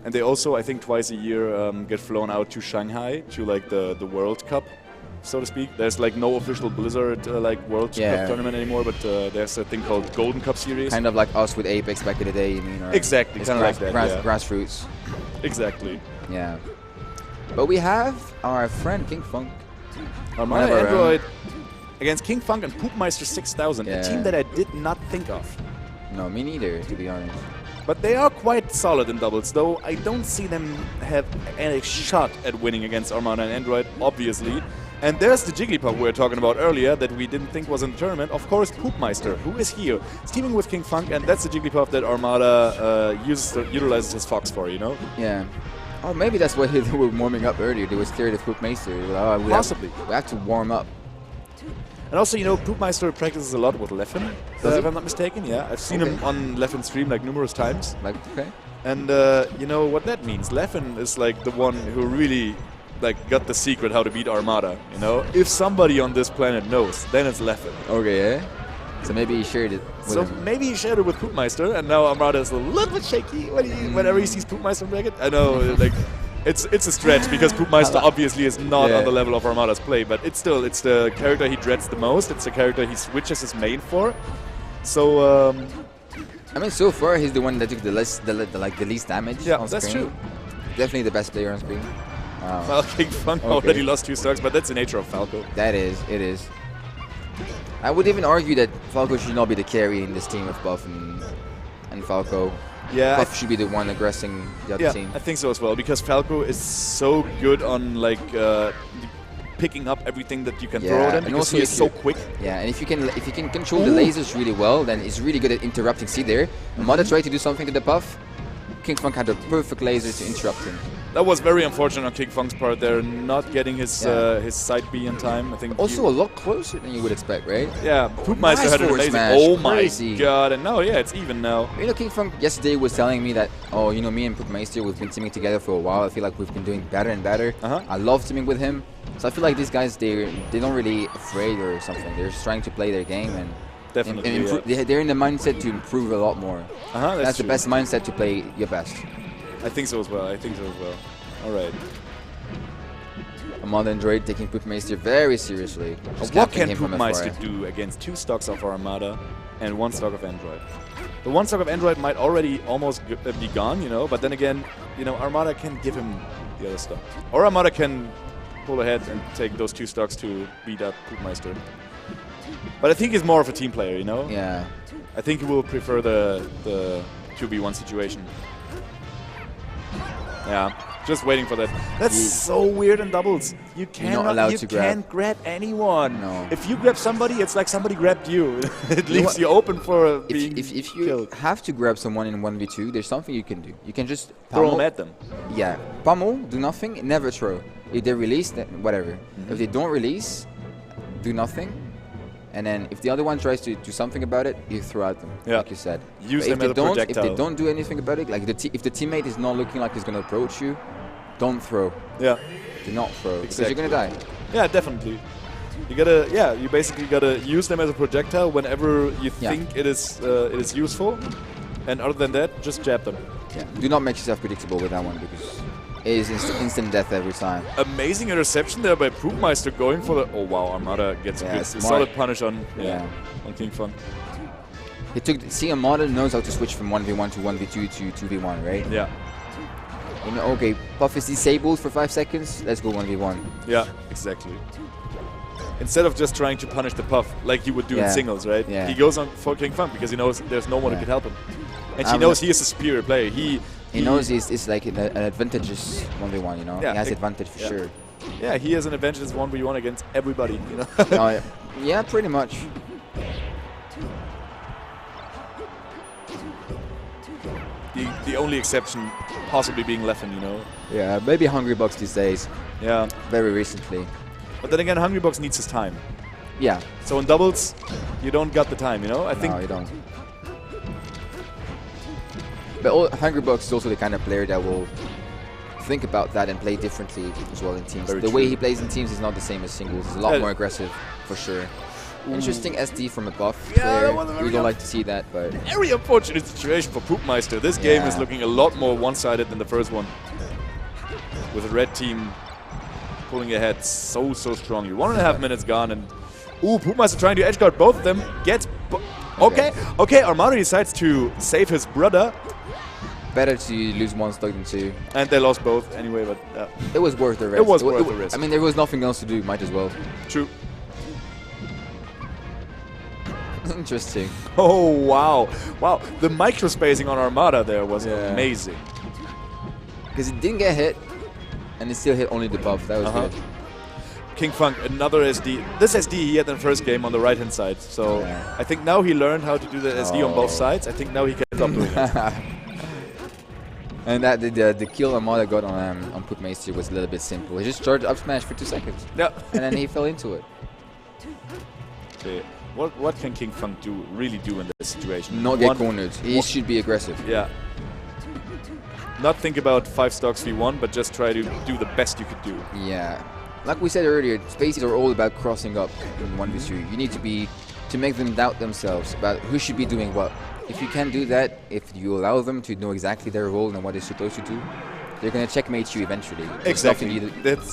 And they also, I think, twice a year get flown out to Shanghai to like the World Cup, so to speak. There's like no official Blizzard like World Cup tournament anymore, but there's a thing called Golden Cup Series. Kind of like us with Apex back in the day, you mean? Or Exactly, kind of like that. Grassroots. Exactly. Yeah. But we have our friend King Funk. Armada Android against King Funk and Poppmaister6000, a team that I did not think of. No, me neither, to be honest. But they are quite solid in doubles, though I don't see them have any shot at winning against Armada and Android, obviously. And there's the Jigglypuff we were talking about earlier that we didn't think was in the tournament. Of course, Poppmeister, who is here. He's teaming with King Funk, and that's the Jigglypuff that Armada utilizes his Fox for, you know? Yeah. Oh, maybe that's why they were warming up earlier. They were scared of Poppmeister. Possibly. We have to warm up. And also, you know, Poppmeister practices a lot with Leffen, if I'm not mistaken. Yeah, I've seen him on Leffen's stream like numerous times. And you know what that means. Leffen is like the one who really like got the secret how to beat Armada. You know, if somebody on this planet knows, then it's Leffen. Okay, yeah. So maybe he shared it with him. Maybe he shared it with Poppmeister, and now Armada is a little bit shaky whenever he sees Poppmeister break it. I know, like. It's a stretch because Poppmeister obviously is not on the level of Armada's play, but it's the character he dreads the most. It's the character he switches his main for. So I mean, so far he's the one that took the least damage. Yeah, on that's screen. true. Definitely the best player on screen. Well, King Funk already lost 2 stocks, but that's the nature of Falco. That is, it is. I would even argue that Falco should not be the carry in this team of Buff and Falco. Yeah, Buff should be the one aggressing the other team. I think so as well, because Falco is so good on like picking up everything that you can throw at him, and also he is so quick. Yeah, and if you can control the lasers really well, then he's really good at interrupting. See there, Armada tried to do something to the Buff. King Funk had the perfect laser to interrupt him. That was very unfortunate on King Funk's part there, not getting his side B in time. I think also a lot closer than you would expect, right? Yeah, Poppmeister had an amazing. Oh my god! And now, it's even now. You know, King Funk yesterday was telling me that, oh, you know, me and Poppmeister, we've been teaming together for a while. I feel like we've been doing better and better. I love teaming with him. So I feel like these guys, they don't really afraid or something. They're just trying to play their game and. Definitely. They're in the mindset to improve a lot more. That's the best mindset to play your best. I think so as well. All right. Armada Android taking Poppmeister very seriously. What can Poppmeister do against 2 stocks of Armada and 1 stock of Android? The 1 stock of Android might already almost be gone, you know, but then again, you know, Armada can give him the other stock. Or Armada can pull ahead and take those 2 stocks to beat up Poppmeister. But I think he's more of a team player, you know? Yeah. I think he will prefer the 2v1 situation. Yeah, just waiting for that. That's so weird in doubles. You can't grab anyone. No. If you grab somebody, it's like somebody grabbed you. It leaves you open for being if you killed. have to grab someone in 1v2, there's something you can do. You can just throw them at them. Yeah, pummel, do nothing, never throw. If they release, then whatever. If they don't release, do nothing. And then if the other one tries to do something about it, you throw at them, like you said. Use them as a projectile. If they don't do anything about it, like if the teammate is not looking like he's going to approach you, don't throw. Yeah. Do not throw, because you're going to die. Yeah, definitely. You gotta, you basically gotta use them as a projectile whenever you think it is useful. And other than that, just jab them. Yeah. Do not make yourself predictable with that one, because it is instant death every time. Amazing interception there by Poppmeister going for the... Oh wow, Armada gets a solid punish on King Funk. Armada knows how to switch from 1v1 to 1v2 to 2v1, right? Yeah. You know, okay, Puff is disabled for 5 seconds, let's go 1v1. Yeah, exactly. Instead of just trying to punish the Puff like you would do in singles, right? Yeah. He goes on for King Funk because he knows there's no one who can help him. And he knows he is a superior player. He knows it's like an advantageous 1v1, you know? Yeah, he has advantage for sure. Yeah, he has an advantage 1v1 against everybody, you know? Yeah, pretty much. The only exception possibly being Leffen, you know? Yeah, maybe Hungrybox these days. Yeah. Very recently. But then again, Hungrybox needs his time. Yeah. So in doubles, you don't got the time, you know? I think no, you don't. But Hungrybox is also the kind of player that will think about that and play differently as well in teams. The way he plays in teams is not the same as singles. He's a lot more aggressive, for sure. Interesting SD from a buff Yeah, player. that was a very We don't like to see that, but very unfortunate situation for Poppmaister. This game is looking a lot more one-sided than the first one. With the red team pulling ahead so strongly. 1.5 minutes gone, and Poppmaister trying to edgeguard both of them. Gets okay. Armada decides to save his brother. better to lose one stock than two. And they lost both anyway, but it was worth the risk. It was worth the risk. I mean, there was nothing else to do. Might as well. True. Interesting. Oh, wow. Wow. The micro-spacing on Armada there was amazing. Because it didn't get hit, and it still hit only the buff. That was good. King Funk, another SD. This SD he had in the first game on the right-hand side. So I think now he learned how to do the SD on both sides. I think now he can stop doing it. And that the kill Armada got on Poppmaister was a little bit simple. He just charged up smash for 2 seconds. Yeah. And then he fell into it. Okay. What can King Funk really do in this situation? Not get cornered. He should be aggressive. Yeah. Not think about 5 stocks v1, but just try to do the best you could do. Yeah. Like we said earlier, spaces are all about crossing up in 1v2. You need to make them doubt themselves about who should be doing what. If you can do that, if you allow them to know exactly their role and what they're supposed to do, they're going to checkmate you eventually. Exactly.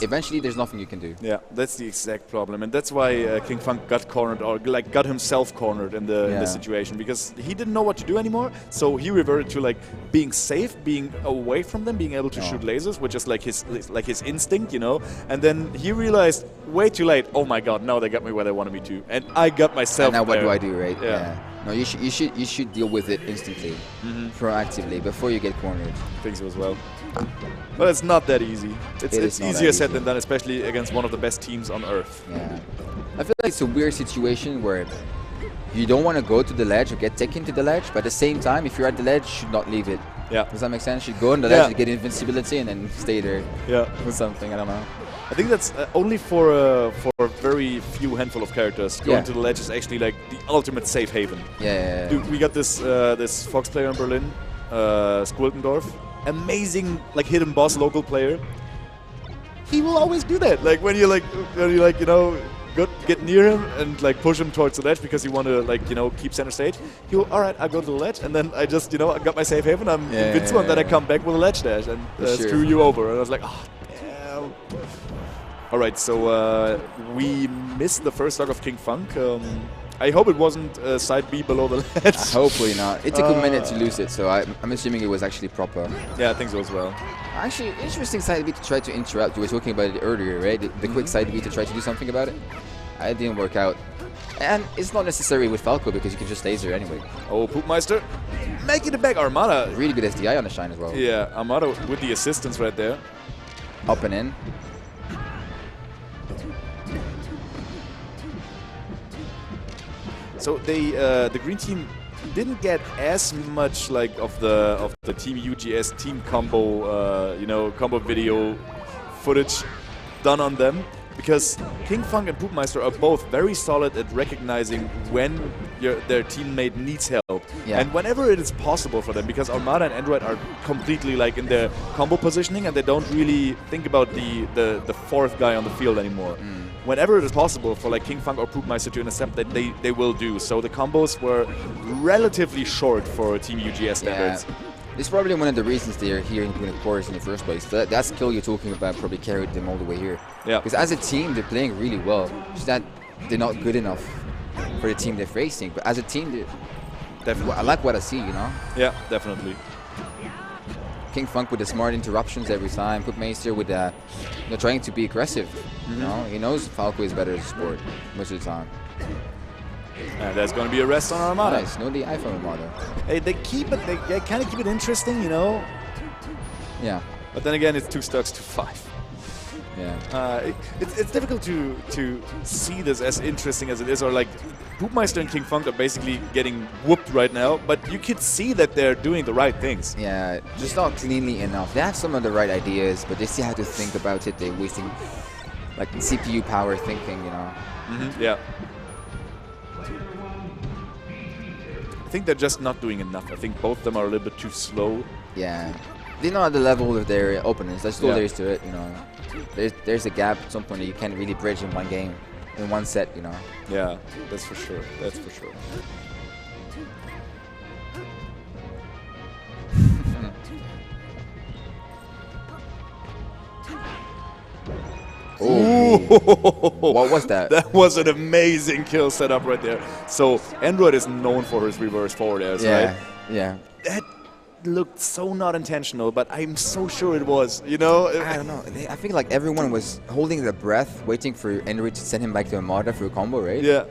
Eventually, there's nothing you can do. Yeah, that's the exact problem, and that's why King Funk got cornered, or like got himself cornered in the situation, because he didn't know what to do anymore. So he reverted to like being safe, being away from them, being able to shoot lasers, which is like his instinct, you know. And then he realized way too late. Oh my God! Now they got me where they wanted me to, and I got myself. And now there. what do I do, right? Yeah. No, you should deal with it instantly, proactively, before you get cornered. I think so as well. But it's not that easy. It's easier said than done, especially against one of the best teams on Earth. Yeah. I feel like it's a weird situation where you don't want to go to the ledge or get taken to the ledge, but at the same time, if you're at the ledge, you should not leave it. Yeah. Does that make sense? You should go on the ledge and get invincibility and then stay there. Yeah. Or something, I don't know. I think that's only for a very few handful of characters. Going to the ledge is actually like the ultimate safe haven. Yeah. Dude, we got this this Fox player in Berlin, Squiltendorf. Amazing, like hidden boss local player. He will always do that. Like when you you know get near him and like push him towards the ledge because you want to like keep center stage. He'll alright, I'll go to the ledge, and then I just I got my safe haven. I'm invincible, and then I come back with a ledge dash and screw you over. And I was like, oh damn. Alright, so we missed the first stock of King Funk. I hope it wasn't side B below the ledge. Hopefully not. It took a minute to lose it, so I'm assuming it was actually proper. Yeah, I think so as well. Actually, interesting side B to try to interrupt. We were talking about it earlier, right? The quick side B to try to do something about it. It didn't work out. And it's not necessary with Falco because you can just laser anyway. Oh, Poppmaister making it back. Armada. Really good SDI on the Shine as well. Yeah, Armada with the assistance right there. Up and in. So they, the green team didn't get as much like of the Team UGS team combo, combo video footage done on them, because King Funk and Poppmaister are both very solid at recognizing when their teammate needs help, and whenever it is possible for them, because Armada and Android are completely like in their combo positioning, and they don't really think about the fourth guy on the field anymore. Whenever it is possible for like King Funk or Poppmaister to intercept, that they will do. So the combos were relatively short for Team UGS standards. It's probably one of the reasons they're here in the chorus in the first place. That skill you're talking about probably carried them all the way here. Yeah. Because as a team, they're playing really well. Just that they're not good enough for the team they're facing. But as a team, definitely, I like what I see, you know? Yeah, definitely. King Funk with the smart interruptions every time. Poppmaister with trying to be aggressive. You know, he knows Falco is better as a sport most of the time. And there's going to be a rest on Armada. Nice, no DI from Armada. Hey, they keep it. They kind of keep it interesting, you know. Yeah. But then again, it's 2 stocks to 5. Yeah. It's difficult to see this as interesting as it is, or like Poppmaister and King Funk are basically getting whooped right now, but you could see that they're doing the right things. Yeah, just not cleanly enough. They have some of the right ideas, but they still have to think about it. They're wasting like CPU power thinking, you know. Yeah. I think they're just not doing enough. I think both of them are a little bit too slow. Yeah. They're not at the level of their opponents. That's all there is to it, you know. There's a gap at some point that you can't really bridge in one game. in one set, you know. Yeah, that's for sure. That's for sure. Oh, what was that? That was an amazing kill setup right there. So Android is known for his reverse forward airs, right? Yeah. That looked so not intentional, but I'm so sure it was, you know? I don't know. I think like everyone was holding their breath, waiting for Android to send him back to Armada for a combo, right? Yeah.